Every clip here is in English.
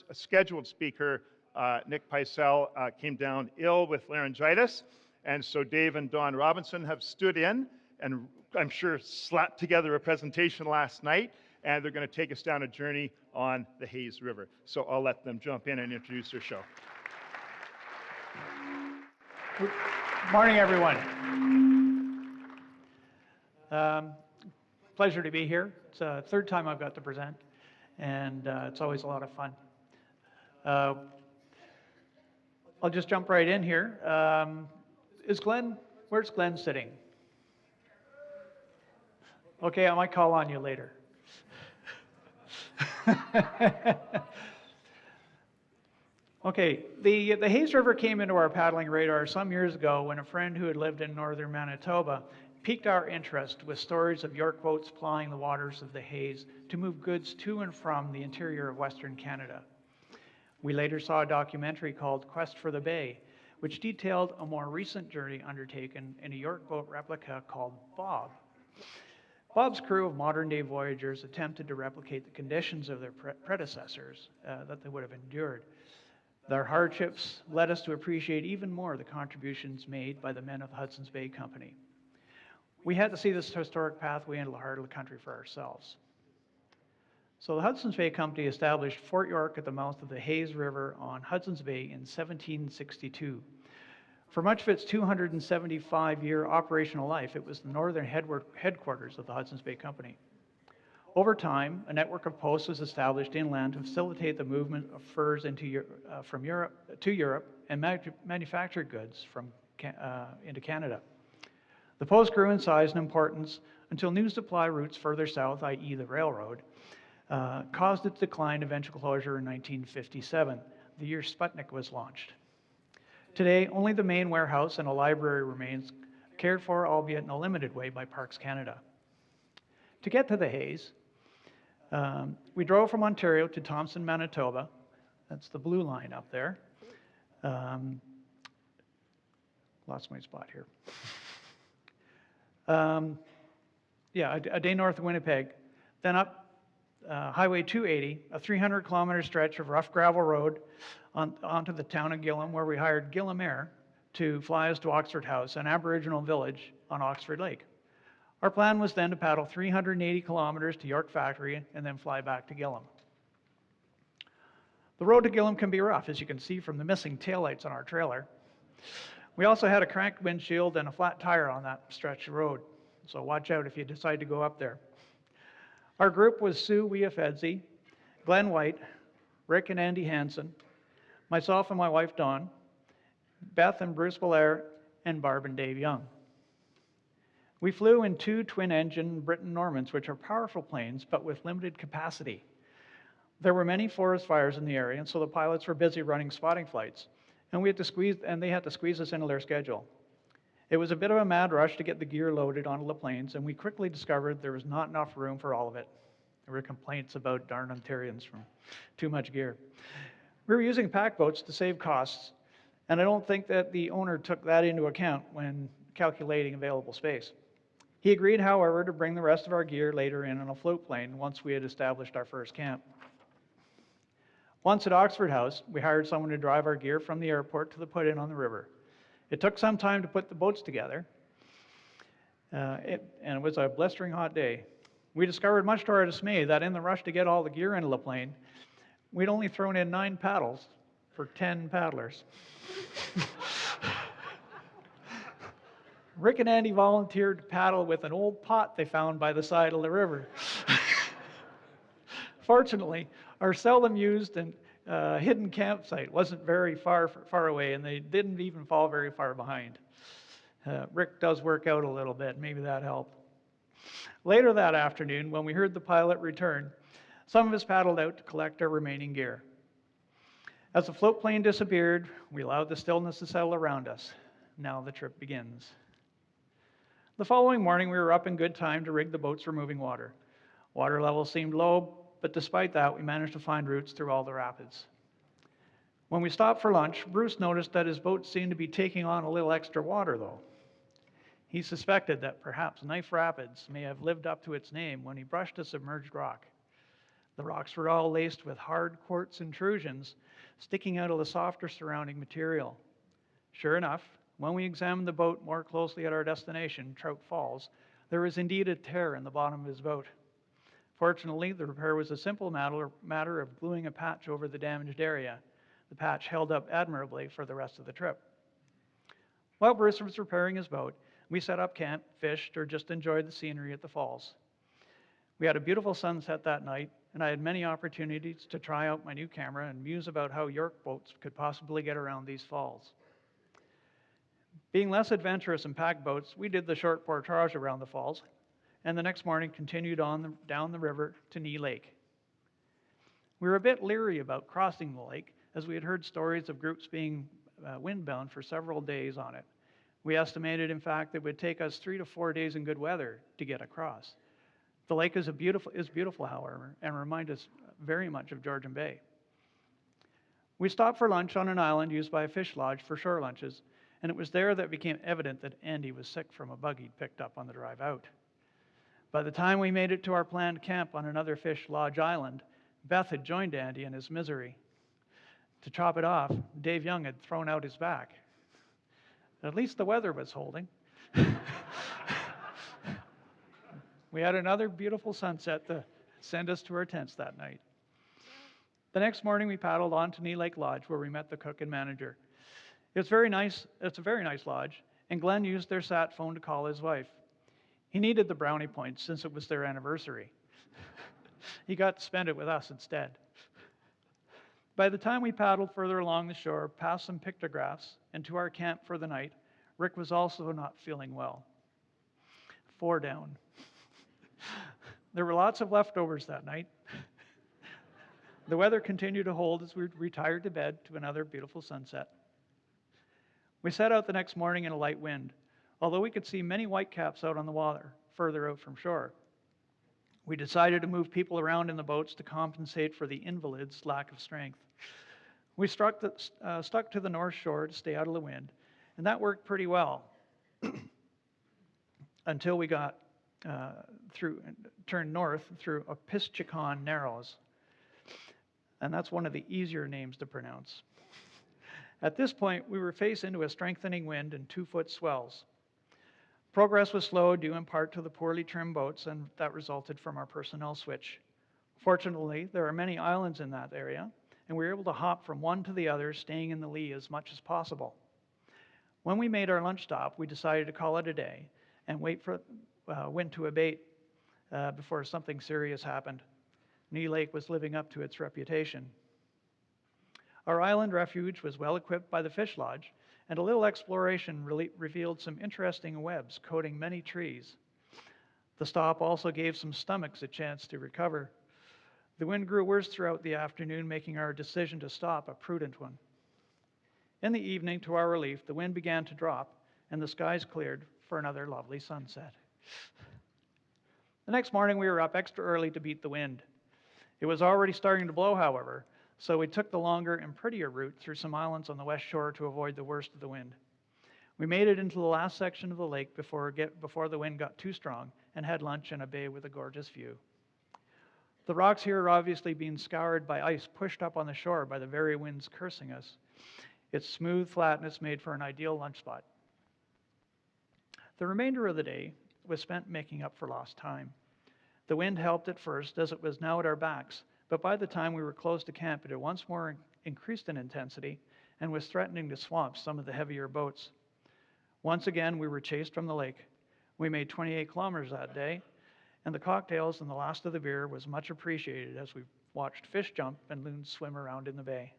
first scheduled speaker, Nick Picel, came down ill with laryngitis. And so Dave and Don Robinson have stood in and I'm sure slapped together a presentation last night. And they're going to take us down a journey on the Hayes River. So I'll let them jump in and introduce their show. Good morning, everyone. Pleasure to be here. It's the third time I've got to present, and it's always a lot of fun. I'll just jump right in here. Where's Glenn sitting? Okay, I might call on you later. Okay, the Hayes River came into our paddling radar some years ago when a friend who had lived in northern Manitoba piqued our interest with stories of York boats plying the waters of the Hayes to move goods to and from the interior of Western Canada. We later saw a documentary called Quest for the Bay, which detailed a more recent journey undertaken in a York boat replica called Bob. Bob's crew of modern-day voyagers attempted to replicate the conditions of their predecessors that they would have endured. Their hardships led us to appreciate even more the contributions made by the men of the Hudson's Bay Company. We had to see this historic pathway into the heart of the country for ourselves. So the Hudson's Bay Company established Fort York at the mouth of the Hayes River on Hudson's Bay in 1762. For much of its 275-year operational life, it was the northern headquarters of the Hudson's Bay Company. Over time, a network of posts was established inland to facilitate the movement of furs from Europe to Europe and manufactured goods into Canada. The post grew in size and importance until new supply routes further south, i.e. the railroad, caused its decline, eventual closure in 1957, the year Sputnik was launched. Today, only the main warehouse and a library remains, cared for, albeit in a limited way, by Parks Canada. To get to the Hayes, we drove from Ontario to Thompson, Manitoba. That's the blue line up there. Lost my spot here. A day north of Winnipeg. Then up Highway 280, a 300-kilometer stretch of rough gravel road onto the town of Gillam, where we hired Gillam Air to fly us to Oxford House, an Aboriginal village on Oxford Lake. Our plan was then to paddle 380 kilometers to York Factory and then fly back to Gillam. The road to Gillam can be rough, as you can see from the missing taillights on our trailer. We also had a cracked windshield and a flat tire on that stretch of road, so watch out if you decide to go up there. Our group was Sue Wiafedzi, Glenn White, Rick and Andy Hansen, myself and my wife Dawn, Beth and Bruce Belair, and Barb and Dave Young. We flew in two twin-engine Britten Normans, which are powerful planes, but with limited capacity. There were many forest fires in the area, and so the pilots were busy running spotting flights, and they had to squeeze us into their schedule. It was a bit of a mad rush to get the gear loaded onto the planes, and we quickly discovered there was not enough room for all of it. There were complaints about darn Ontarians from too much gear. We were using pack boats to save costs, and I don't think that the owner took that into account when calculating available space. He agreed, however, to bring the rest of our gear later in on a float plane once we had established our first camp. Once at Oxford House, we hired someone to drive our gear from the airport to the put-in on the river. It took some time to put the boats together, and it was a blistering hot day. We discovered, much to our dismay, that in the rush to get all the gear into the plane, we'd only thrown in 9 paddles for 10 paddlers. Rick and Andy volunteered to paddle with an old pot they found by the side of the river. Fortunately, our seldom used and hidden campsite wasn't very far away, and they didn't even fall very far behind. Rick does work out a little bit. Maybe that helped. Later that afternoon, when we heard the pilot return, some of us paddled out to collect our remaining gear. As the float plane disappeared, we allowed the stillness to settle around us. Now the trip begins. The following morning, we were up in good time to rig the boats for moving water. Water levels seemed low, but despite that, we managed to find routes through all the rapids. When we stopped for lunch, Bruce noticed that his boat seemed to be taking on a little extra water, though. He suspected that perhaps Knife Rapids may have lived up to its name when he brushed a submerged rock. The rocks were all laced with hard quartz intrusions sticking out of the softer surrounding material. Sure enough, when we examined the boat more closely at our destination, Trout Falls, there was indeed a tear in the bottom of his boat. Fortunately, the repair was a simple matter of gluing a patch over the damaged area. The patch held up admirably for the rest of the trip. While Bruce was repairing his boat, we set up camp, fished, or just enjoyed the scenery at the falls. We had a beautiful sunset that night, and I had many opportunities to try out my new camera and muse about how York boats could possibly get around these falls. Being less adventurous in pack boats, we did the short portage around the falls, and the next morning continued on down the river to Knee Lake. We were a bit leery about crossing the lake, as we had heard stories of groups being windbound for several days on it. We estimated, in fact, it would take us 3 to 4 days in good weather to get across. The lake is beautiful, however, and reminds us very much of Georgian Bay. We stopped for lunch on an island used by a fish lodge for shore lunches, and it was there that it became evident that Andy was sick from a bug he'd picked up on the drive out. By the time we made it to our planned camp on another fish lodge island, Beth had joined Andy in his misery. To top it off, Dave Young had thrown out his back. At least the weather was holding. We had another beautiful sunset to send us to our tents that night. The next morning, we paddled on to Knee Lake Lodge, where we met the cook and manager. It's very nice. It's a very nice lodge, and Glenn used their sat phone to call his wife. He needed the brownie points since it was their anniversary. He got to spend it with us instead. By the time we paddled further along the shore, past some pictographs, and to our camp for the night, Rick was also not feeling well. 4 down. There were lots of leftovers that night. The weather continued to hold as we retired to bed to another beautiful sunset. We set out the next morning in a light wind, although we could see many whitecaps out on the water, further out from shore. We decided to move people around in the boats to compensate for the invalids' lack of strength. We stuck to the north shore to stay out of the wind, and that worked pretty well until we got turned north through Opischican Narrows, and that's one of the easier names to pronounce. At this point, we were faced into a strengthening wind and 2-foot swells. Progress was slow due in part to the poorly trimmed boats, and that resulted from our personnel switch. Fortunately, there are many islands in that area, and we were able to hop from one to the other, staying in the lee as much as possible. When we made our lunch stop, we decided to call it a day and wait for wind to abate before something serious happened. Knee Lake was living up to its reputation. Our island refuge was well equipped by the fish lodge, and a little exploration revealed some interesting webs coating many trees. The stop also gave some stomachs a chance to recover. The wind grew worse throughout the afternoon, making our decision to stop a prudent one. In the evening, to our relief, the wind began to drop, and the skies cleared for another lovely sunset. The next morning, we were up extra early to beat the wind. It was already starting to blow, however, so we took the longer and prettier route through some islands on the west shore to avoid the worst of the wind. We made it into the last section of the lake before the wind got too strong, and had lunch in a bay with a gorgeous view. The rocks here are obviously being scoured by ice pushed up on the shore by the very winds cursing us. Its smooth flatness made for an ideal lunch spot. The remainder of the day was spent making up for lost time. The wind helped at first, as it was now at our backs, but by the time we were close to camp, it had once more increased in intensity and was threatening to swamp some of the heavier boats. Once again, we were chased from the lake. We made 28 kilometers that day, and the cocktails and the last of the beer was much appreciated as we watched fish jump and loons swim around in the bay.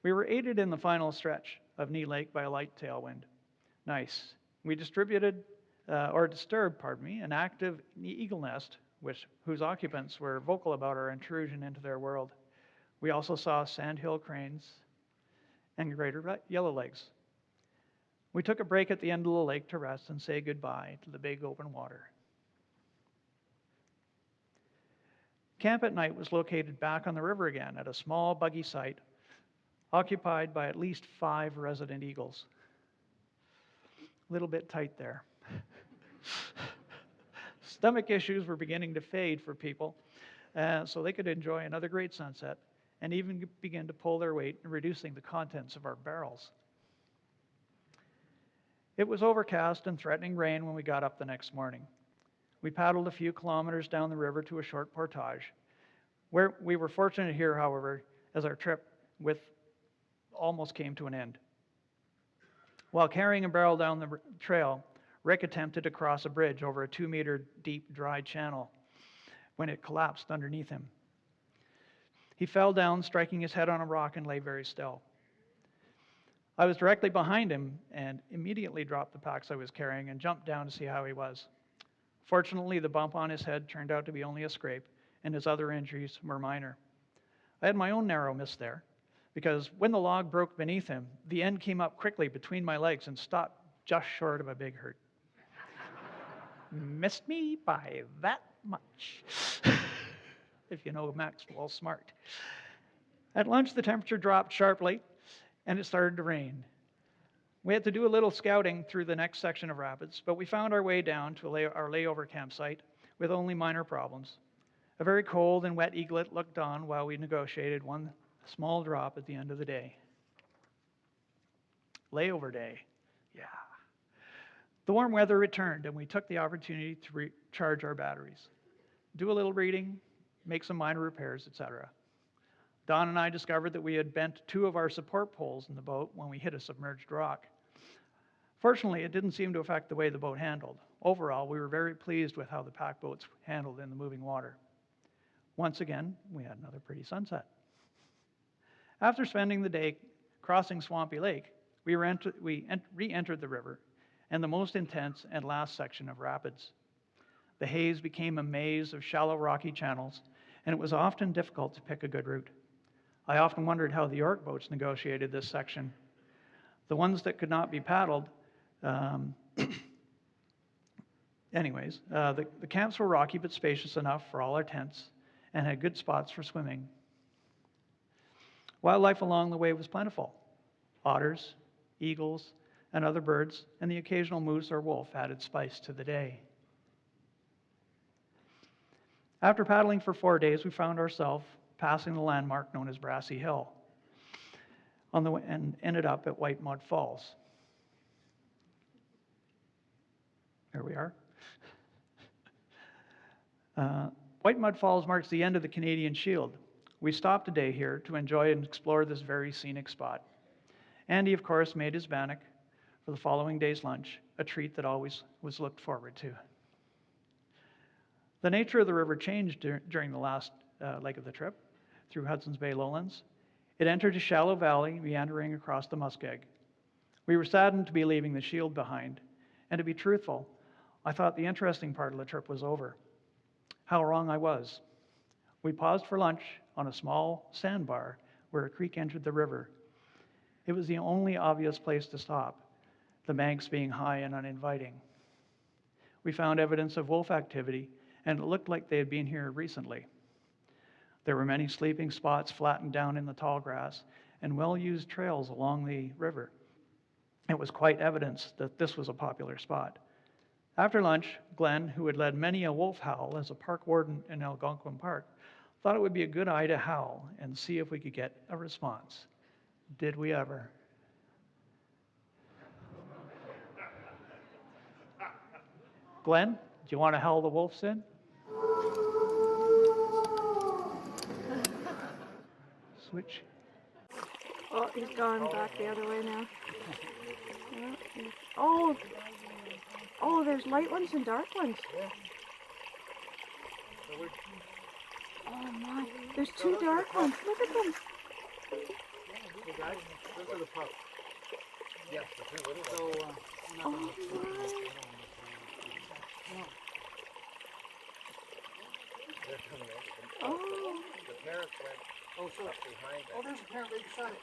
We were aided in the final stretch of Knee Lake by a light tailwind. Nice. We disturbed, an active eagle nest, whose occupants were vocal about our intrusion into their world. We also saw sandhill cranes and greater yellowlegs. We took a break at the end of the lake to rest and say goodbye to the big open water. Camp at night was located back on the river again at a small buggy site occupied by at least 5 resident eagles. A little bit tight there. Stomach issues were beginning to fade for people, so they could enjoy another great sunset and even begin to pull their weight in reducing the contents of our barrels. It was overcast and threatening rain when we got up the next morning. We paddled a few kilometers down the river to a short portage, where we were fortunate here, however, as our trip almost came to an end. While carrying a barrel down the trail, Rick attempted to cross a bridge over a 2-meter deep dry channel when it collapsed underneath him. He fell down, striking his head on a rock, and lay very still. I was directly behind him and immediately dropped the packs I was carrying and jumped down to see how he was. Fortunately, the bump on his head turned out to be only a scrape, and his other injuries were minor. I had my own narrow miss there, because when the log broke beneath him, the end came up quickly between my legs and stopped just short of a big hurt. Missed me by that much, if you know Maxwell Smart. At lunch, the temperature dropped sharply, and it started to rain. We had to do a little scouting through the next section of rapids, but we found our way down to our layover campsite with only minor problems. A very cold and wet eaglet looked on while we negotiated one small drop at the end of the day. Layover day, yeah. The warm weather returned, and we took the opportunity to recharge our batteries, do a little reading, make some minor repairs, etc. Don and I discovered that we had bent 2 of our support poles in the boat when we hit a submerged rock. Fortunately, it didn't seem to affect the way the boat handled. Overall, we were very pleased with how the pack boats handled in the moving water. Once again, we had another pretty sunset. After spending the day crossing Swampy Lake, we re-entered the river and the most intense and last section of rapids. The haze became a maze of shallow rocky channels, and it was often difficult to pick a good route. I often wondered how the York boats negotiated this section. The ones that could not be paddled, the camps were rocky but spacious enough for all our tents and had good spots for swimming. Wildlife along the way was plentiful. Otters, eagles, and other birds, and the occasional moose or wolf added spice to the day. After paddling for 4 days, we found ourselves passing the landmark known as Brassy Hill and ended up at White Mud Falls. There we are. White Mud Falls marks the end of the Canadian Shield. We stopped a day here to enjoy and explore this very scenic spot. Andy, of course, made his bannock for the following day's lunch, a treat that always was looked forward to. The nature of the river changed during the last leg of the trip through Hudson's Bay lowlands. It entered a shallow valley meandering across the muskeg. We were saddened to be leaving the Shield behind, and to be truthful, I thought the interesting part of the trip was over. How wrong I was. We paused for lunch on a small sandbar where a creek entered the river. It was the only obvious place to stop, the banks being high and uninviting. We found evidence of wolf activity, and it looked like they had been here recently. There were many sleeping spots flattened down in the tall grass and well-used trails along the river. It was quite evident that this was a popular spot. After lunch, Glenn, who had led many a wolf howl as a park warden in Algonquin Park, thought it would be a good idea to howl and see if we could get a response. Did we ever? Glenn, do you want to howl the wolves in? Switch. Oh, he's gone back the other way now. Oh, there's light ones and dark ones. Oh my, there's 2 dark ones. Look at them. Hey guys, those are the pups. Yes, the 2 little ones. So, Oh my. they're coming over. Oh, The parents went So, up behind oh, them. there's a parent right beside it.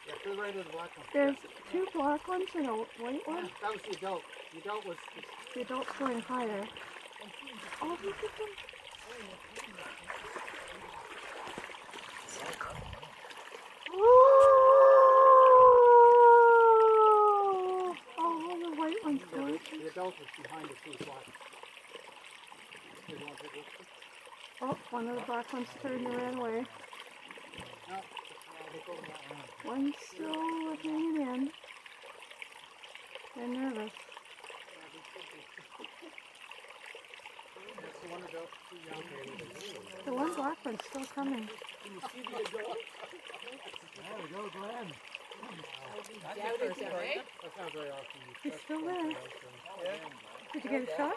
Yeah, they're right in the black one. there's 2 black ones and a white one. That was the adult. The adult was, The adult's going higher. Oh, look at them. Oh, the white one's going. the adult was behind the 2 black. Oh, one of the black ones turned and ran away. One's still hanging in. And nervous. The one black one's still coming. There we go, Glenn. He's still there. Did you get a shot?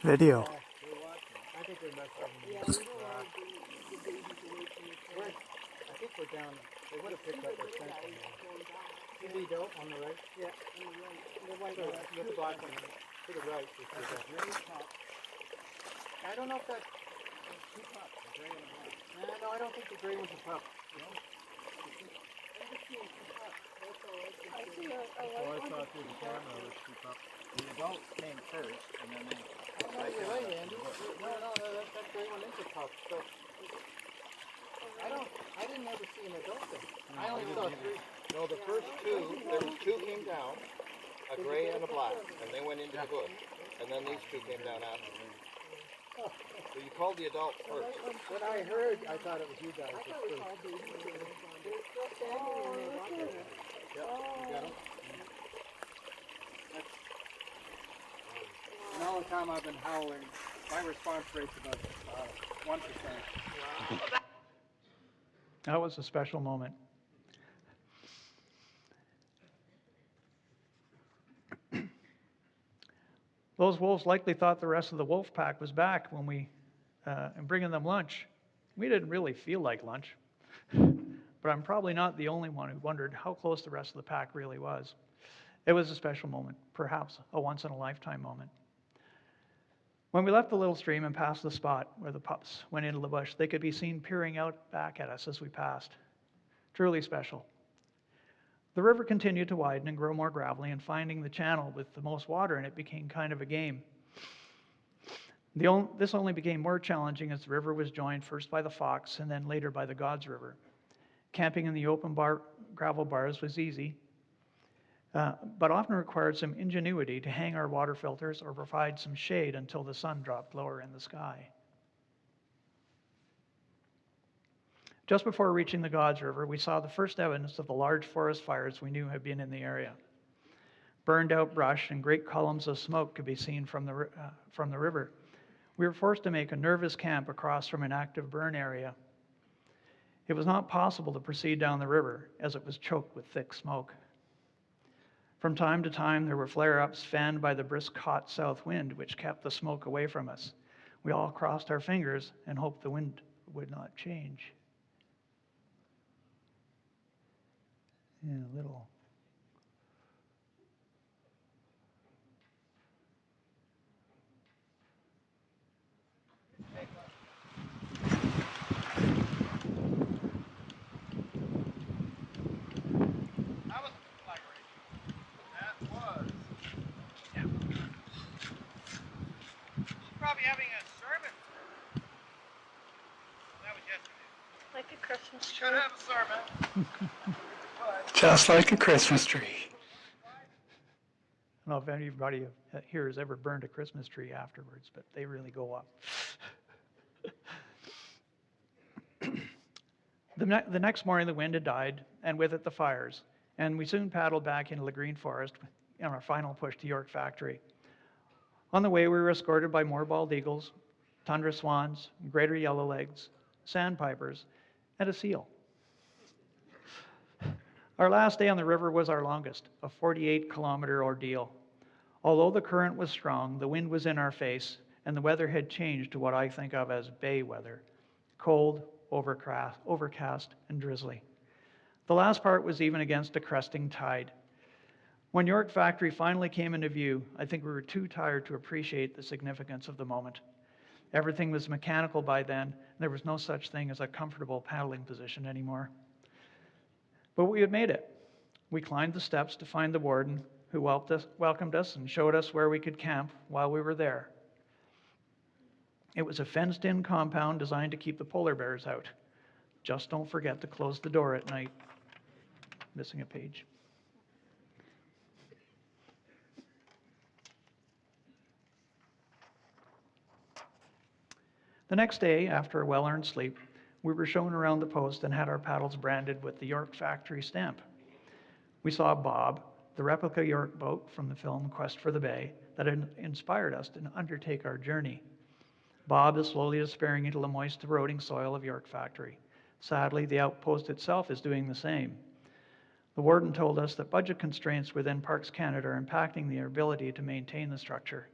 Video. I think we messed up. I think we're down. They would have picked up our scent. See the doe on the right? Yeah, on the right. The white one. With the black one. To the right. I don't know if that's two pups, a gray and a black. No, I don't think the gray one's a pup. No? I see a I saw through the camera it was two pups. The adults came first, and then they... No, you're right, Andy. No, that gray one is a pup. So I didn't ever see an adult there. I only saw three. No, the first two, there was two came down, a gray and a black, and they went into the bush. And then these two came down after. So you called the adult first. When I heard, I thought it was you guys. They're still standing in there watching it. Yep, you got them. And all the time I've been howling, my response rate's about 1%. That was a special moment. Those wolves likely thought the rest of the wolf pack was back when we, and bringing them lunch. We didn't really feel like lunch, but I'm probably not the only one who wondered how close the rest of the pack really was. It was a special moment, perhaps a once-in-a-lifetime moment. When we left the little stream and passed the spot where the pups went into the bush, they could be seen peering out back at us as we passed. Truly special. The river continued to widen and grow more gravelly, and finding the channel with the most water in it became kind of a game. This only became more challenging as the river was joined first by the Fox and then later by the Gods River. Camping in the open gravel bars was easy, but often required some ingenuity to hang our water filters or provide some shade until the sun dropped lower in the sky. Just before reaching the Gods River, we saw the first evidence of the large forest fires we knew had been in the area. Burned out brush and great columns of smoke could be seen from the river. We were forced to make a nervous camp across from an active burn area. It was not possible to proceed down the river as it was choked with thick smoke. From time to time, there were flare-ups fanned by the brisk hot south wind, which kept the smoke away from us. We all crossed our fingers and hoped the wind would not change. Yeah, a little. That was a conflagration. That was. Yeah. She's probably having a sermon. That was yesterday. Like a Christmas tree. Should have a sermon. Just like a Christmas tree. I don't know if anybody here has ever burned a Christmas tree afterwards, but they really go up. The next morning, the wind had died, and with it the fires, and we soon paddled back into the green forest on our final push to York Factory. On the way, we were escorted by more bald eagles, tundra swans, greater yellowlegs, sandpipers, and a seal. Our last day on the river was our longest, a 48-kilometer ordeal. Although the current was strong, the wind was in our face, and the weather had changed to what I think of as bay weather: cold, overcast, and drizzly. The last part was even against a cresting tide. When York Factory finally came into view, I think we were too tired to appreciate the significance of the moment. Everything was mechanical by then, and there was no such thing as a comfortable paddling position anymore. But we had made it. We climbed the steps to find the warden, who welcomed us and showed us where we could camp while we were there. It was a fenced-in compound designed to keep the polar bears out. Just don't forget to close the door at night. Missing a page. The next day, after a well-earned sleep, we were shown around the post and had our paddles branded with the York Factory stamp. We saw Bob, the replica York boat from the film Quest for the Bay, that had inspired us to undertake our journey. Bob is slowly disappearing into the moist, eroding soil of York Factory. Sadly, the outpost itself is doing the same. The warden told us that budget constraints within Parks Canada are impacting their ability to maintain the structure.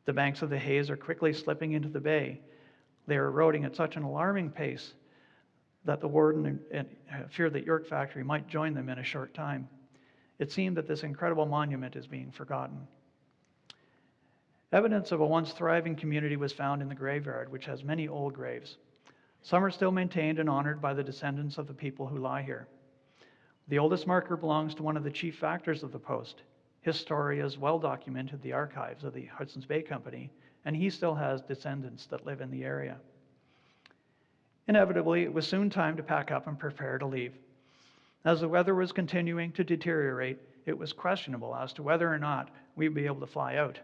The banks of the Hayes are quickly slipping into the bay. They are eroding at such an alarming pace that the warden feared that York Factory might join them in a short time. It seemed that this incredible monument is being forgotten. Evidence of a once thriving community was found in the graveyard, which has many old graves. Some are still maintained and honored by the descendants of the people who lie here. The oldest marker belongs to one of the chief factors of the post. His story is well documented in the archives of the Hudson's Bay Company, and he still has descendants that live in the area. Inevitably, it was soon time to pack up and prepare to leave. As the weather was continuing to deteriorate, it was questionable as to whether or not we'd be able to fly out.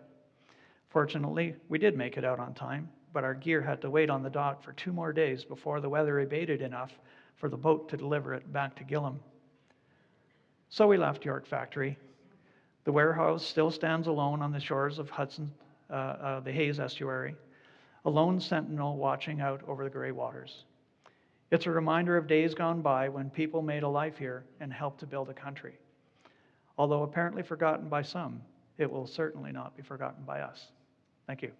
Fortunately, we did make it out on time, but our gear had to wait on the dock for 2 more days before the weather abated enough for the boat to deliver it back to Gillam. So we left York Factory. The warehouse still stands alone on the shores of the Hayes estuary, a lone sentinel watching out over the gray waters. It's a reminder of days gone by when people made a life here and helped to build a country. Although apparently forgotten by some, it will certainly not be forgotten by us. Thank you.